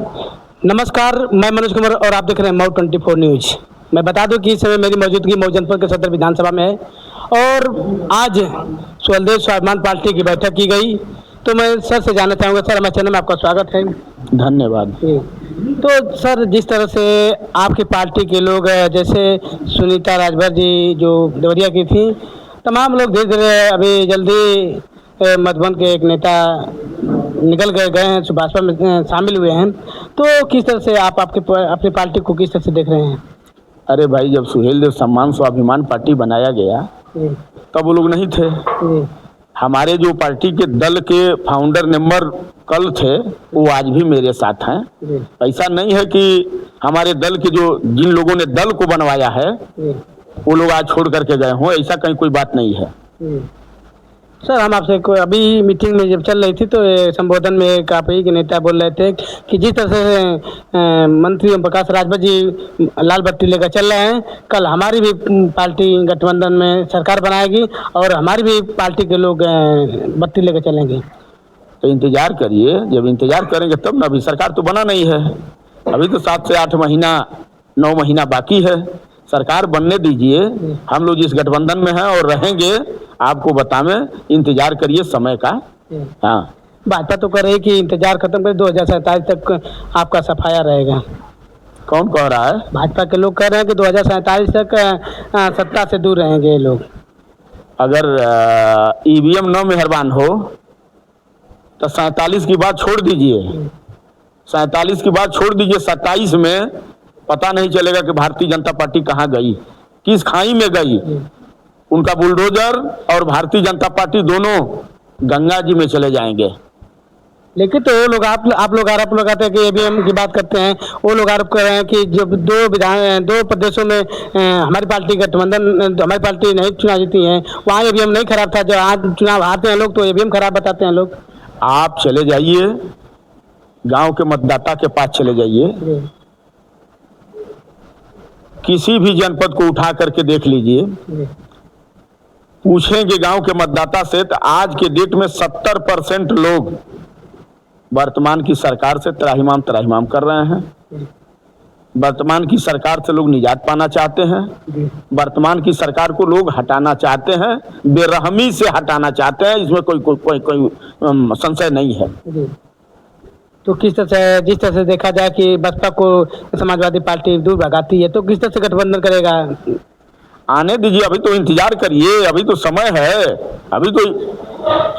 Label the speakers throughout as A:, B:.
A: नमस्कार, मैं मनोज कुमार और आप देख रहे हैं मऊ 24 न्यूज। मैं बता दूं कि इस समय मेरी मौजूदगी मऊ जनपद के सदर विधानसभा में है और आज स्वदेश स्वाभिमान पार्टी की बैठक की गई। तो मैं सर से जानना चाहूँगा, सर हमारे चैनल में आपका स्वागत है।
B: धन्यवाद।
A: तो सर, जिस तरह से आपकी पार्टी के लोग जैसे सुनीता राजभर जी जो देवरिया की थी, तमाम लोग धीरे धीरे अभी जल्दी मधुबन के एक नेता निकल गए हैं, भाजपा में शामिल हुए हैं। तो किस तरह से आप अपनी पार्टी को किस तरह से देख रहे हैं?
B: अरे भाई, जब सुहेल देव सम्मान स्वाभिमान पार्टी बनाया गया तब वो लोग नहीं थे। हमारे जो पार्टी के दल के फाउंडर मेंबर कल थे वो आज भी मेरे साथ हैं। ऐसा नहीं है कि हमारे दल के जो जिन लोगों ने दल को बनवाया है वो लोग आज छोड़ करके गए हों, ऐसा कहीं कोई बात नहीं है।
A: सर, हम आपसे अभी मीटिंग में जब चल रही थी तो संबोधन में एक आप ही के नेता बोल रहे थे कि जिस तरह से मंत्री ओम प्रकाश राजभर जी लाल बत्ती लेकर चल रहे हैं, कल हमारी भी पार्टी गठबंधन में सरकार बनाएगी और हमारी भी पार्टी के लोग बत्ती लेकर चलेंगे।
B: तो इंतजार करिए, जब इंतजार करेंगे तब ना। अभी सरकार तो बना नहीं है, अभी तो 7 से 8 महीना 9 महीना बाकी है। सरकार बनने दीजिए, हम लोग जिस गठबंधन में हैं और रहेंगे आपको बतावें, इंतजार करिए समय का। हाँ,
A: भाजपा तो कह रही है कि इंतजार खत्म कर 2027 तक आपका सफाया रहेगा।
B: कौन कह रहा है?
A: भाजपा के लोग कह रहे हैं कि 2027 तक सत्ता से दूर रहेंगे ये लोग।
B: अगर ईवीएम न मेहरबान हो तो 47 की बात छोड़ दीजिए, 47 की बात छोड़ दीजिए। 27 में पता नहीं चलेगा कि भारतीय जनता पार्टी कहाँ गई, किस खाई में गई। उनका बुलडोजर और भारतीय जनता पार्टी दोनों गंगा जी में चले जाएंगे।
A: लेकिन तो वो लोग आप लोग आरोप लगाते हैं कि ईवीएम की बात करते हैं, वो लोग आरोप कर रहे हैं कि जब दो प्रदेशों में हमारी पार्टी गठबंधन हमारी पार्टी नहीं चुनाव जीती है, वहाँ ईवीएम नहीं खराब था। जब आज चुनाव हारते हैं लोग तो ईवीएम खराब बताते हैं लोग।
B: आप चले जाइए, गांव के मतदाता के पास चले जाइए, किसी भी जनपद को उठा करके देख लीजिए, पूछेंगे गांव के मतदाता से तो आज के डेट में 70% लोग वर्तमान की सरकार से त्राहिमाम कर रहे हैं। वर्तमान की सरकार से लोग निजात पाना चाहते हैं, वर्तमान की सरकार को लोग हटाना चाहते हैं, बेरहमी से हटाना चाहते हैं। इसमें कोई संशय नहीं है।
A: तो किस तरह से, जिस तरह से देखा जाए कि बसपा को समाजवादी पार्टी दूर भगाती है, तो किस तरह से गठबंधन करेगा?
B: आने दीजिए, अभी तो इंतजार करिए, अभी तो समय है। अभी तो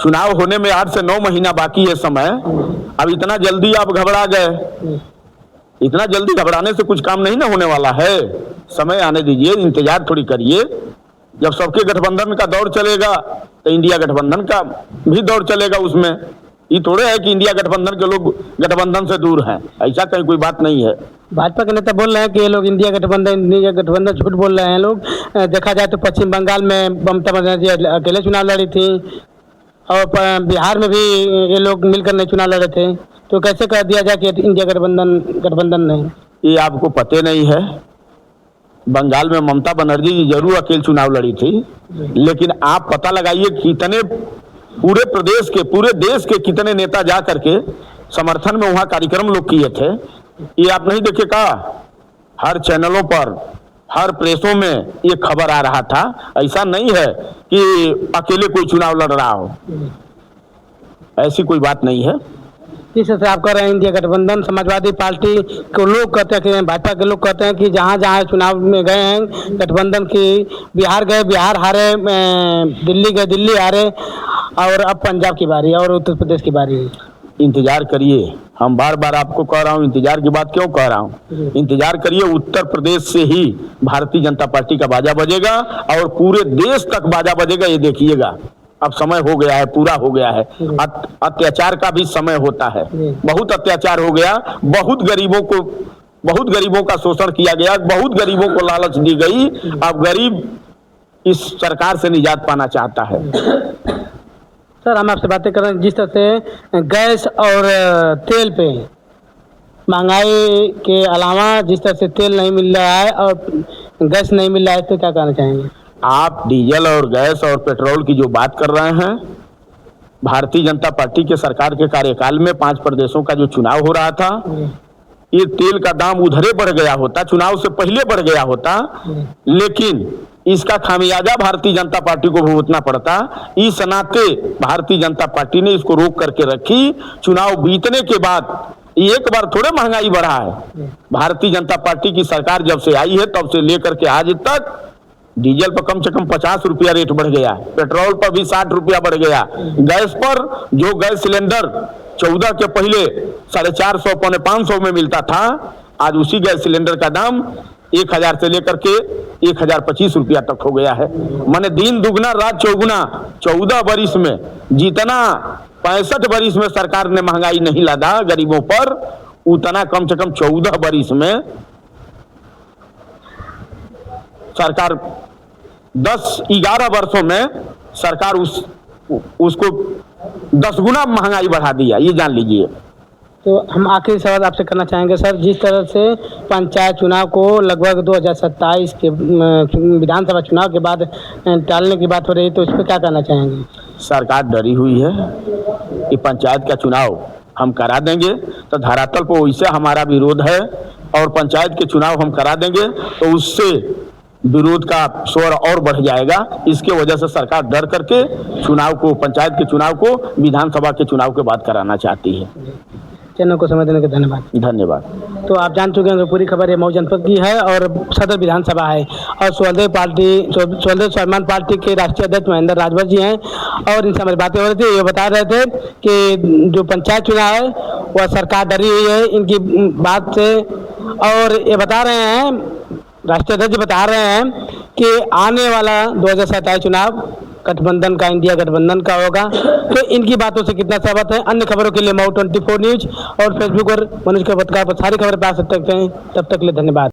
B: चुनाव होने में 8 से 9 महीना बाकी है समय। अब इतना जल्दी आप घबरा गए, इतना जल्दी घबराने से कुछ काम नहीं ना होने वाला है। समय आने दीजिए, इंतजार थोड़ी करिए। जब सबके गठबंधन का दौर चलेगा तो इंडिया गठबंधन का भी दौर चलेगा। उसमें ये थोड़े है कि इंडिया गठबंधन के लोग गठबंधन से दूर हैं, ऐसा कहीं कोई बात नहीं है।
A: भाजपा के नेता बोल रहे हैं कि ये लोग इंडिया गठबंधन झूठ बोल रहे हैं। लोग देखा जाए तो पश्चिम बंगाल में ममता बनर्जी अकेले चुनाव लड़ी थी और बिहार में भी ये लोग मिलकर नहीं चुनाव लड़े थे, तो कैसे कह दिया जाए कि इंडिया गठबंधन नहीं? ये
B: आपको पते नहीं है। बंगाल में ममता बनर्जी जी जरूर अकेले चुनाव लड़ी थी, लेकिन आप पता लगाइए कितने पूरे प्रदेश के, पूरे देश के कितने नेता जा करके समर्थन में वहां कार्यक्रम लोग किए थे। ये आप नहीं देखे का? हर चैनलों पर, हर प्रेसों में ये खबर आ रहा था। ऐसा नहीं है कि अकेले कोई चुनाव लड़ रहा हो, ऐसी कोई बात नहीं है।
A: इस तरह से आप कह रहे हैं इंडिया गठबंधन समाजवादी पार्टी को लोग कहते हैं कि भाजपा के लोग कहते हैं कि जहाँ जहाँ चुनाव में गए हैं गठबंधन की, बिहार गए बिहार हारे, दिल्ली गए दिल्ली हारे, और अब पंजाब की बारी और उत्तर प्रदेश की बारी है।
B: इंतजार करिए, हम बार बार आपको कह रहा हूँ, इंतजार की बात क्यों कह रहा हूँ? इंतजार करिए, उत्तर प्रदेश से ही भारतीय जनता पार्टी का बाजा बजेगा और पूरे देश तक बाजा बजेगा, ये देखिएगा। अब समय हो गया है, पूरा हो गया है। अत्याचार का भी समय होता है, बहुत अत्याचार हो गया, बहुत गरीबों का शोषण किया गया, बहुत गरीबों को लालच दी गई। अब गरीब इस सरकार से निजात पाना चाहता है।
A: सर, हम आपसे बातें कर रहे हैं, जिस तरह से गैस और तेल पे महंगाई के अलावा जिस तरह से तेल नहीं मिल रहा है और गैस नहीं मिल रहा है, तो क्या कहना चाहेंगे?
B: आप डीजल और गैस और पेट्रोल की जो बात कर रहे हैं, भारतीय जनता पार्टी के सरकार के कार्यकाल में 5 प्रदेशों का जो चुनाव हो रहा था, ये तेल का दाम उधरे बढ़ गया होता, चुनाव से पहले बढ़ गया होता, लेकिन इसका खामियाजा भारतीय जनता पार्टी को भुगतना पड़ता। इस नाते भारतीय जनता पार्टी ने इसको रोक करके रखी। चुनाव बीतने के बाद एक बार थोड़े महंगाई बढ़ा है। भारतीय जनता पार्टी की सरकार जब से आई है तब से लेकर के आज तक डीजल पर कम से कम 50 रुपया रेट बढ़ गया, पेट्रोल पर भी 60 रुपया बढ़ गया, गैस पर जो गैस सिलेंडर 14 के पहले 450 पौने 500 में मिलता था, आज उसी गैस सिलेंडर का दाम 1000 से लेकर के 1025 रुपया तक हो गया है। माने दिन दुगना रात चौगुना। 14 बरिस में जितना 65 बरिस में सरकार ने महंगाई नहीं लादा गरीबों पर, उतना कम से कम 14 बरिस में सरकार 10-11 वर्षों में सरकार उसको 10 गुना महंगाई बढ़ा दिया, ये जान लीजिए।
A: तो हम आखिरी सवाल आपसे करना चाहेंगे सर, जिस तरह से पंचायत चुनाव को लगभग 2027 के विधानसभा चुनाव के बाद टालने की बात हो रही है, तो इस पर क्या कहना चाहेंगे?
B: सरकार डरी हुई है कि पंचायत का चुनाव हम करा देंगे तो धरातल पर वैसे हमारा विरोध है, और पंचायत के चुनाव हम करा देंगे तो उससे विरोध का स्वर और बढ़ जाएगा। इसके वजह से सरकार डर करके चुनाव को, पंचायत के चुनाव को विधानसभा के चुनाव के बाद कराना चाहती है।
A: चैनल को समय देने के धन्यवाद।
B: धन्यवाद।
A: तो आप जान चुके हैं कि पूरी खबर ये मऊ जनपद की है और सदर विधानसभा है, और स्वदेव स्वाभिमान पार्टी के राष्ट्रीय अध्यक्ष महेंद्र राजभर जी हैं, और इनसे हमारी बातें हो रही थी। ये बता रहे थे कि जो पंचायत चुनाव है वह सरकार डरी हुई है इनकी बात से, और ये बता रहे हैं, राष्ट्रीय अध्यक्ष बता रहे हैं कि आने वाला 2027 चुनाव गठबंधन का, इंडिया गठबंधन का होगा। तो इनकी बातों से कितना सहमत है? अन्य खबरों के लिए मऊ 24 न्यूज और फेसबुक और मनोज के पत्रकार पर सारी खबर पा सकते हैं। तब तक के लिए धन्यवाद।